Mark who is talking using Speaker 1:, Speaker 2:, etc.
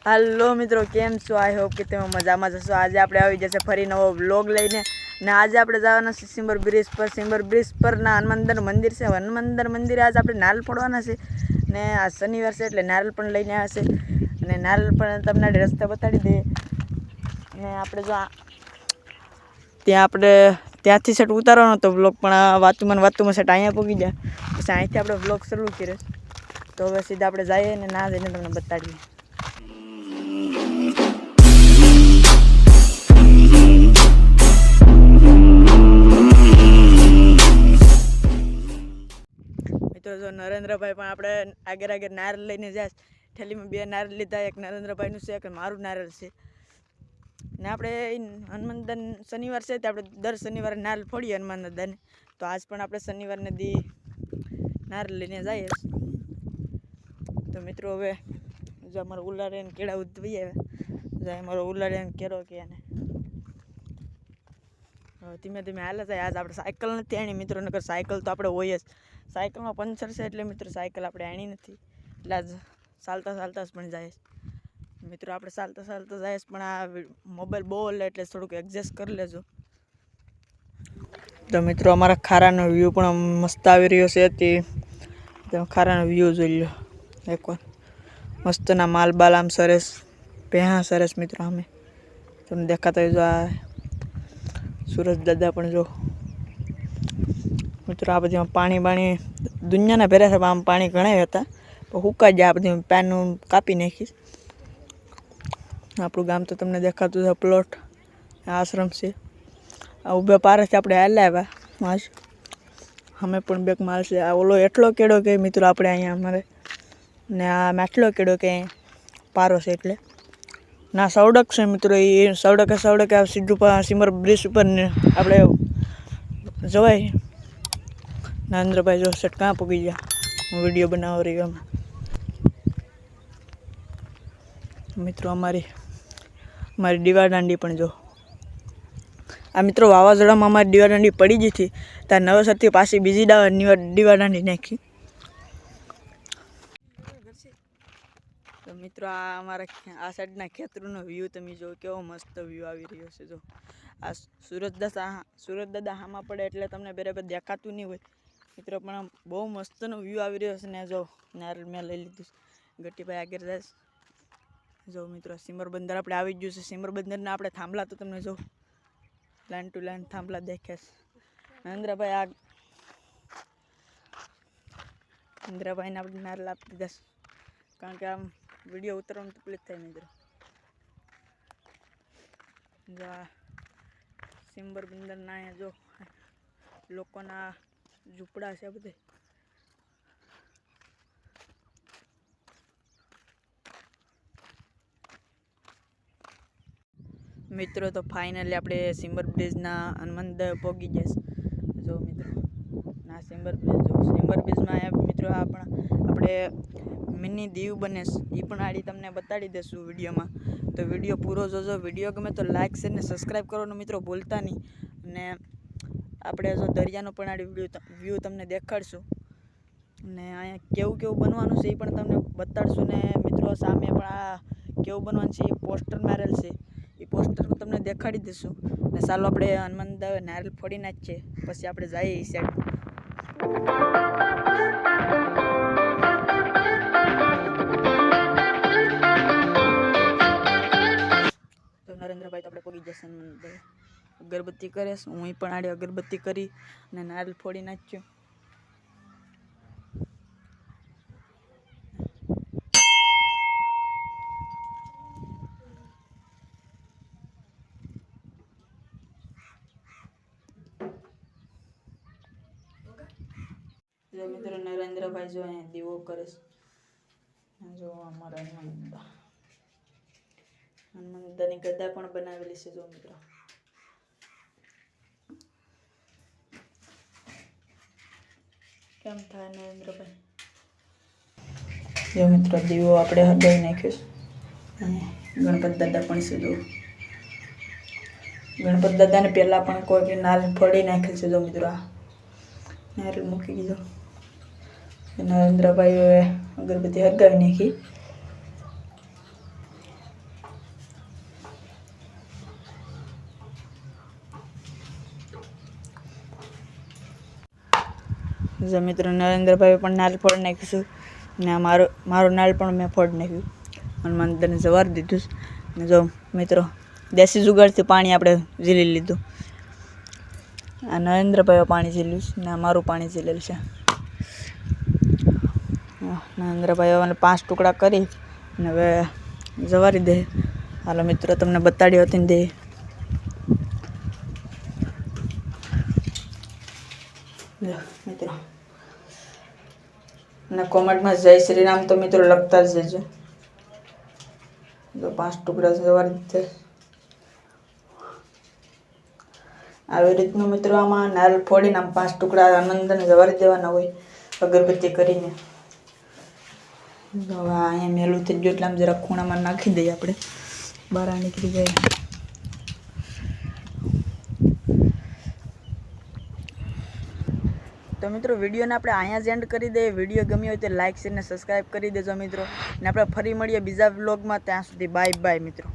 Speaker 1: Hello मित्रों, केम छो? I hope कि તમે મજામાં જશો। આજે આપણે આવી જશે ફરી નવો વ્લોગ લઈને ને આજે આપણે જવાના છે સિમ્બર બ્રિજ પર ના હનુમાનદર મંદિર છે। હનુમાનદર મંદિરે આજે આપણે નારળ ફોડવાના છે ને આ શનિવાર છે એટલે નારળ પણ લઈને આવ્યા છે અને નારળ પણ તમને રસ્તા બતાડી દે ને આપણે જો ત્યાં આપણે ત્યાંથી સેટ ઉતારવાનો તો વ્લોગ પણ વાતુમાં સેટ અહીંયા પહોંચી જાય પછી અહીંથી આપણે વ્લોગ શરૂ કરીએ। તો હવે સીધા આપણે જઈએ ને ના જઈને તમને બતાડીએ। મિત્રો જો નરેન્દ્રભાઈ પણ આપણે આગળ નારળ લઈને જાય। થેલીમાં 2 નારળ લીધા, એક નરેન્દ્રભાઈનું છે એક મારું નારળ છે ને આપણે હનુમાનદાન શનિવાર છે તો આપણે દર શનિવારે નારળ ફોડીએ હનુમાન દાદાને। તો આજ પણ આપણે શનિવારને દી નારળ લઈને જઈએ। તો મિત્રો હવે જો અમારો ઉલાડીને કેળા ઉધવી આવ્યા જાય અમારો ઉલાડીને કેળો કે એને ધીમે ધીમે હાલે જાય। આજ આપણે સાયકલ નથી આણી મિત્રો, નકર સાયકલ તો આપણે હોય જ। સાયકલમાં પંચર છે એટલે મિત્રો સાયકલ આપણે આણી નથી એટલે આજ ચાલતા જ પણ જાય મિત્રો। આપણે ચાલતા જાય પણ આ મોબાઈલ બહુ લે એટલે થોડુંક એડજસ્ટ કરી લેજો। તો મિત્રો અમારા ખારાનો વ્યૂ પણ મસ્ત આવી રહ્યો છે તે ખારાનો વ્યૂ જોઈ લો એકવાર। મસ્તના માલ બાલ આમ સરસ ભેહા સરસ મિત્રો। અમે તમને દેખાતા હોય જો આ સુરજ દાદા પણ જો મિત્રો આ બધીમાં પાણી દુનિયાના ભેરા છે, આમ પાણી ઘણા હતા પણ હુકાઈ જાય। આ બધી પાનું કાપી નાખીશ। આપણું ગામ તો તમને દેખાતું છે, પ્લોટ આશ્રમ છે। આ ઊભા પારેથી આપણે હાલ્યા આવ્યા આજ અમે પણ બેક માલ છે। આ ઓલો એટલો કેળો કે મિત્રો આપણે અહીંયા અમારે ને આ માટલો કેળો કે પારો છે એટલે ના સવડક છે મિત્રો। એ સવડકે આ સીધું સિમર બ્રિજ ઉપર આપણે જવાય। નરેન્દ્રભાઈ જો સેટ કાં પૂગી ગયા, હું વિડીયો બનાવી રહ્યો એમાં મિત્રો। અમારી દીવા દાંડી પણ જો આ મિત્રો વાવાઝોડામાં અમારી દીવા દાંડી પડી ગઈ હતી ત્યાં નવેસરથી પાછી બીજી દીવા દાંડી નાખી। તો મિત્રો આ અમારા આ સાઈડના ખેતરોનો વ્યૂ તમે જો કેવો મસ્ત વ્યૂ આવી રહ્યો છે। જો આ સુરત દાદા હામાં પડે એટલે તમને બરાબર દેખાતું નહીં હોય મિત્રો, પણ બહુ મસ્તનો વ્યૂ આવી રહ્યો છે ને જો નારળ મેં લઈ લીધું ગટીભાઈ આગળ જાય જો મિત્રો। સિમર બંદર આપણે આવી ગયું છે। સિમર બંદરના આપણે થાંભલા તો તમને જો લાઈન ટુ લાઈન થાંભલા દેખ્યા છે। નરેન્દ્રભાઈને આપણે નારળ આપી દીધા કારણ કે આમ વિડીયો ઉતરવાનું તકલીફ થાય મિત્રો। જો આ સિમર બંદરના અહીંયા જો લોકોના ઝૂંપડા છે બધે મિત્રો। તો ફાઇનલી આપણે સિમર બ્રિજના હનુમાનદર પહોંચી જશે જો મિત્રો। ના સિમર બ્રિજમાં મિત્રો આપણે મિની દીવ બને એ પણ આડી તમને બતાડી દઈશું વિડીયોમાં। તો વિડીયો પૂરો જોજો। વિડીયો ગમે તો લાઇક શેર ને સબસ્ક્રાઈબ કરવાનું મિત્રો ભૂલતા નહીં। અને આપણે જો દરિયાનો પણ આડી વ્યૂ તમને દેખાડશું ને અહીંયા કેવું બનવાનું છે એ પણ તમને બતાડશું ને મિત્રો સામે પણ આ કેવું બનવાનું છે એ પોસ્ટર મારેલ છે એ પોસ્ટર તમને દેખાડી દઈશું ને ચાલો આપણે હનુમાન નારળ ફોડી નાખીએ પછી આપણે જઈએ એ સાઈડ। તો નરેન્દ્રભાઈ તો આપણે પગી જશે અગરબત્તી કરે, હું પણ આડે અગરબત્તી કરી અને નારળ ફોડી નાખ્યો। જો મિત્રો નરેન્દ્રભાઈ જો અહીંયા દીવો કરે છે જો અમારા હનુમાનદાની ગદા પણ બનાવેલી છે જો મિત્રો। કેમ થાય નરેન્દ્રભાઈ? જો મિત્રો દીવો આપણે હળગાવી નાખ્યો છે। ગણપત દાદા પણ છે જો ગણપત દાદાને પહેલાં પણ કોઈ નારળ ફોડી નાખેલ છે જો મિત્રો। આ નારળ મૂકી દીધો નરેન્દ્રભાઈ અગરબત્તી હળગાવી નાખી। જો મિત્રો નરેન્દ્રભાઈ પણ નાળ ફોડી નાખ્યું ને મારું નાળ પણ મેં ફોડી નાખ્યું અને મંદિરને જવાર દીધું. ને જો મિત્રો દેશી જુગાડથી પાણી આપણે ઝીલી લીધું. આ નરેન્દ્રભાઈએ પાણી ઝીલ્યું છે ને મારું પાણી ઝીલેલું છે. નરેન્દ્રભાઈ હવે 5 ટુકડા કરી ને હવે જવારી દે. હાલો મિત્રો તમને બતાડી હતી ને દે. મિત્રો અને કોમેન્ટમાં જય શ્રી રામ તો મિત્રો લખતા જ જજો. તો 5 ટુકડા જવારી દીધે. આવી રીતનું મિત્રો આમાં નારિયેળ ફોડીને આમ 5 ટુકડા આનંદને જવારી દેવાના હોય અગરબત્તી કરીને. હવે અહીંયા મેલું થઈ ગયું એટલે આમ જરા ખૂણામાં નાખી દઈએ આપણે, બહાર નીકળી જાય. તો મિત્રો વિડીયોને આપણે અહીંયા જ એન્ડ કરી દઈએ. વિડીયો ગમ્યો હોય તો લાઇક શેર ને સબસ્ક્રાઈબ કરી દેજો મિત્રો. ને આપણે ફરી મળીએ બીજા વ્લોગમાં. ત્યાં સુધી બાય બાય મિત્રો.